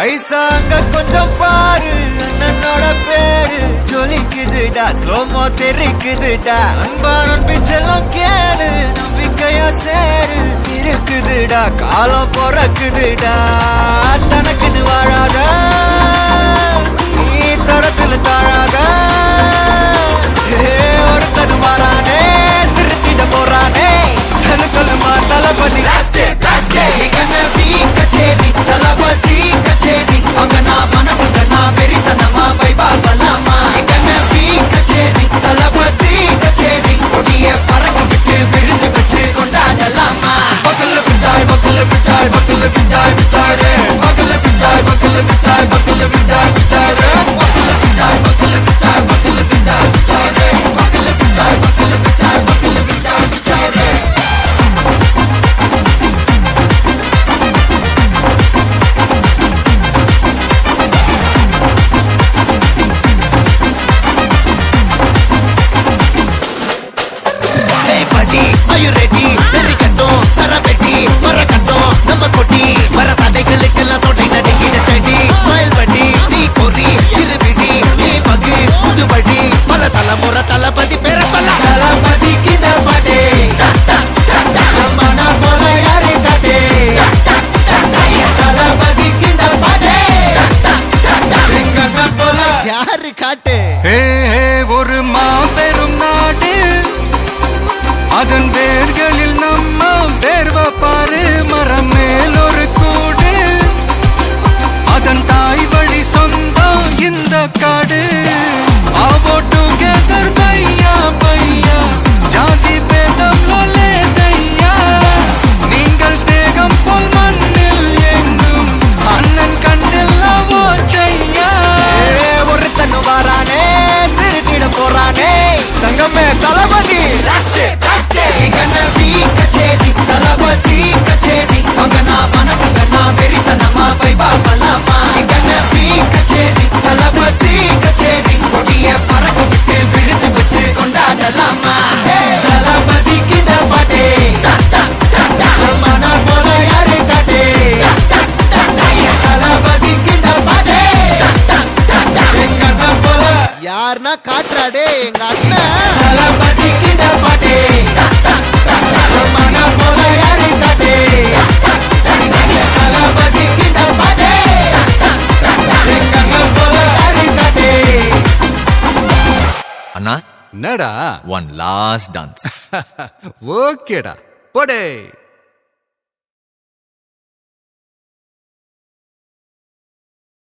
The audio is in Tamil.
ஐசாங்க கொஞ்சம் பாரு அண்ணனோட பேரு ஜொலிக்குதுடா ஸ்லோமோ தெரிக்குதுடா அன்பா நம்பிச்செல்லாம் கேளு நம்பிக்கையா சேரு இருக்குதுடா காலம் பிறக்குதுடா தனக்குன்னு வாழாத நீ தரத்துல தாழாத ஒருத்தனு மாறானே திருத்திட போறானே தனக்குள்ளமா தளபதி கச்சேரி தளபதி கச்சேரி அங்கனா மனசுங்கனா வெறித்தனமா வைபா பலாமா கச்சேரி தளபதி கச்சேரி கொடிய பறக்க விட்டு விருந்து வச்சு கொண்டாடலாமா பக்கல்ல பிட்டாய் பக்கல்ல பிட்டாய் பக்கல்ல பிட்டாய் பிட்டாரே பக்கல்ல பிட்டாய் பக்கல்ல பிட்டாய் பக்கல்ல பிட்டாய் பிட்டாரே பக்கல்ல பிட்டாய் பக்கல்ல பிட்டாய் பக்கல்ல பிட்டாய் பிட்டாரே பக்கல்ல பிட்டாய் பக்கல்ல பிட்டாய் பக்கல்ல பிட்டாய் பிட்டாரே Are you ready? Very கட்டும் சரவெட்டி வர கட்டும் நம்ம கொட்டி வர தடைகளுக்கெல்லாம் தொட்டை நடுங்கின ஸ்டடி ஸ்மைல் பண்ணி நீ பொறி இருவிடி நீ பகு புதுபடி பல தலைமுறை தளபதி பேர சொல்ல தளபதி கிட்ட பாடே மன போல யாரு காட்டே தளபதி கிட்ட பாடே எங்க போல யாரு காட்டு ஒரு மாபெரும் நாடு அதன் வேர்களில் நம்ம வேர்வ பாரு மரம் மேல் ஒரு கூடு அதன் தாய் வழி சொந்தம் இந்த காடு ஆவோ டுகெதர் பையா பையா ஜாதி பேதம் லோலே தையா நீங்கள் ஸ்நேகம் போல் மண்ணில் எங்கும் அண்ணன் கண்ணில் செய்யா ஒருத்தனு வாரானே திருத்திட போறானே தங்கமே தளபதி கச்சேரி தளபதி கச்சேரி அங்கனா மனசங்கனா வெறித்தனமா வைபா பலாமா கச்சேரி தளபதி கச்சேரி கொடிய பறக்க விட்டு விருந்து வச்சு கொண்டாடலாமா தளபதி கிட்ட பாட்டே மன போல யாரு காட்டே தளபதி கிட்ட பாட்டே எங்க போல யாருன்னா காட்டுறாடே எங்க அண்ணன் தளபதி கிட்ட பாட்டே மன போல யாரு காட்டே தளபதி கிட்ட பாட்டே எங்க போல யாரு காட்டே அண்ணா என்னடா ஒன் லாஸ்ட் டான்ஸ் ஓகேடா போடே